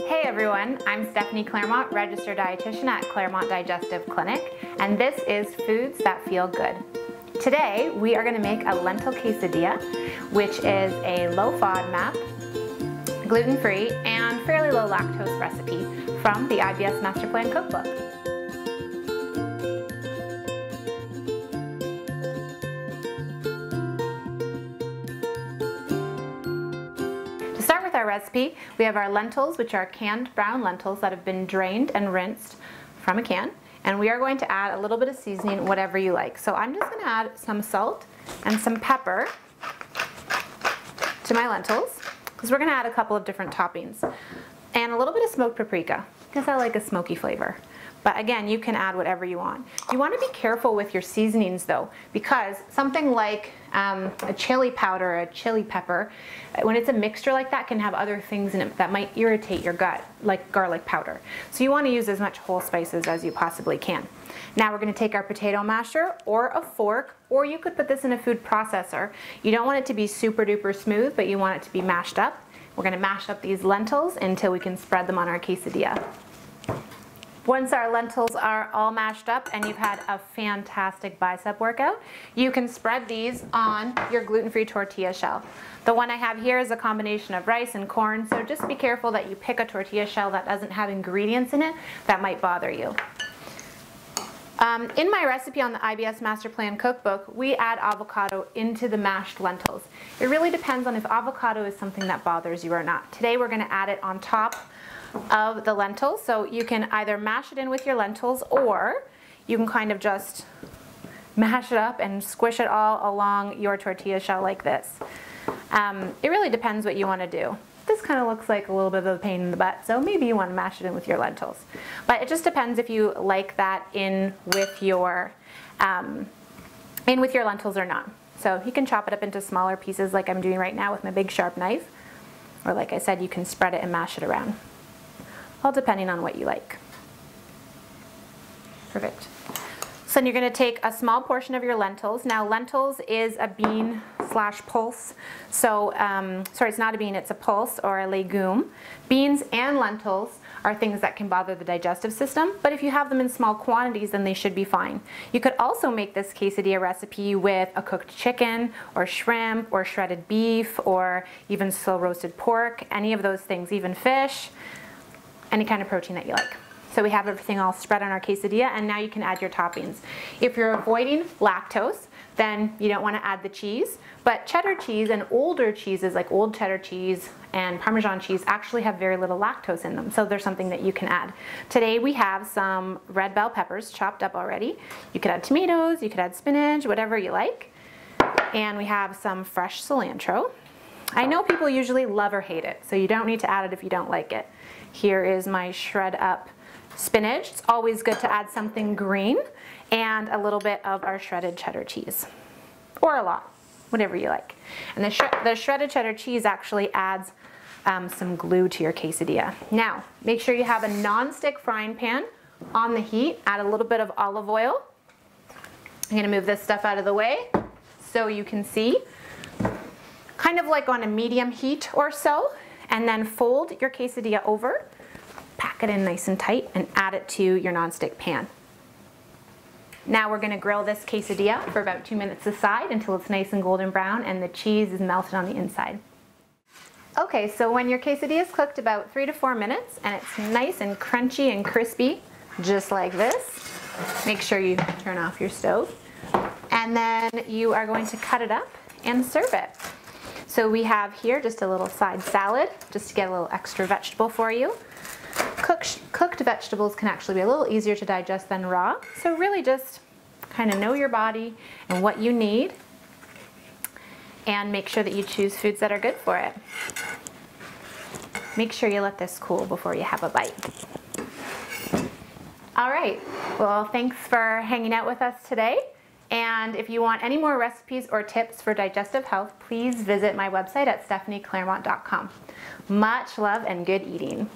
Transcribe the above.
Hey everyone, I'm Stephanie Claremont, registered dietitian at Claremont Digestive Clinic, and this is Foods That Feel Good. Today we are going to make a lentil quesadilla, which is a low FODMAP, gluten-free, and fairly low lactose recipe from the IBS Master Plan Cookbook. To start with our recipe, we have our lentils, which are canned brown lentils that have been drained and rinsed from a can. And we are going to add a little bit of seasoning, whatever you like. So I'm just going to add some salt and some pepper to my lentils, because we're going to add a couple of different toppings. And a little bit of smoked paprika, because I like a smoky flavor. But again, you can add whatever you want. You want to be careful with your seasonings though, because something like a chili powder, a chili pepper, when it's a mixture like that, can have other things in it that might irritate your gut, like garlic powder. So you want to use as much whole spices as you possibly can. Now we're going to take our potato masher or a fork, or you could put this in a food processor. You don't want it to be super duper smooth, but you want it to be mashed up. We're going to mash up these lentils until we can spread them on our quesadilla. Once our lentils are all mashed up and you've had a fantastic bicep workout, you can spread these on your gluten-free tortilla shell. The one I have here is a combination of rice and corn, so just be careful that you pick a tortilla shell that doesn't have ingredients in it that might bother you. In my recipe on the IBS Master Plan Cookbook, we add avocado into the mashed lentils. It really depends on if avocado is something that bothers you or not. Today we're going to add it on top of the lentils, so you can either mash it in with your lentils, or you can kind of just mash it up and squish it all along your tortilla shell like this. It really depends what you want to do. This kind of looks like a little bit of a pain in the butt, so maybe you want to mash it in with your lentils. But it just depends if you like that in with your lentils or not. So you can chop it up into smaller pieces like I'm doing right now with my big sharp knife, or like I said, you can spread it and mash it around. All depending on what you like. Perfect. So then you're going to take a small portion of your lentils. Now lentils is a bean slash pulse. So, sorry, it's not a bean, it's a pulse or a legume. Beans and lentils are things that can bother the digestive system, but if you have them in small quantities, then they should be fine. You could also make this quesadilla recipe with a cooked chicken or shrimp or shredded beef or even slow roasted pork, any of those things, even fish. Any kind of protein that you like. So we have everything all spread on our quesadilla, and now you can add your toppings. If you're avoiding lactose, then you don't want to add the cheese, but cheddar cheese and older cheeses like old cheddar cheese and Parmesan cheese actually have very little lactose in them, so there's something that you can add. Today we have some red bell peppers chopped up already. You could add tomatoes, you could add spinach, whatever you like. And we have some fresh cilantro. I know people usually love or hate it, so you don't need to add it if you don't like it. Here is my shred up spinach. It's always good to add something green, and a little bit of our shredded cheddar cheese, or a lot, whatever you like. And the shredded cheddar cheese actually adds some glue to your quesadilla. Now, make sure you have a non-stick frying pan on the heat. Add a little bit of olive oil. I'm gonna move this stuff out of the way so you can see. Kind of like on a medium heat or so, and then fold your quesadilla over, pack it in nice and tight, and add it to your nonstick pan. Now we're going to grill this quesadilla for about 2 minutes aside until it's nice and golden brown and the cheese is melted on the inside. Okay, so when your quesadilla is cooked about 3 to 4 minutes and it's nice and crunchy and crispy, just like this, make sure you turn off your stove, and then you are going to cut it up and serve it. So we have here just a little side salad, just to get a little extra vegetable for you. Cooked vegetables can actually be a little easier to digest than raw, so really just kind of know your body and what you need, and make sure that you choose foods that are good for it. Make sure you let this cool before you have a bite. All right, well, thanks for hanging out with us today. And if you want any more recipes or tips for digestive health, please visit my website at stephanieclaremont.com. Much love and good eating.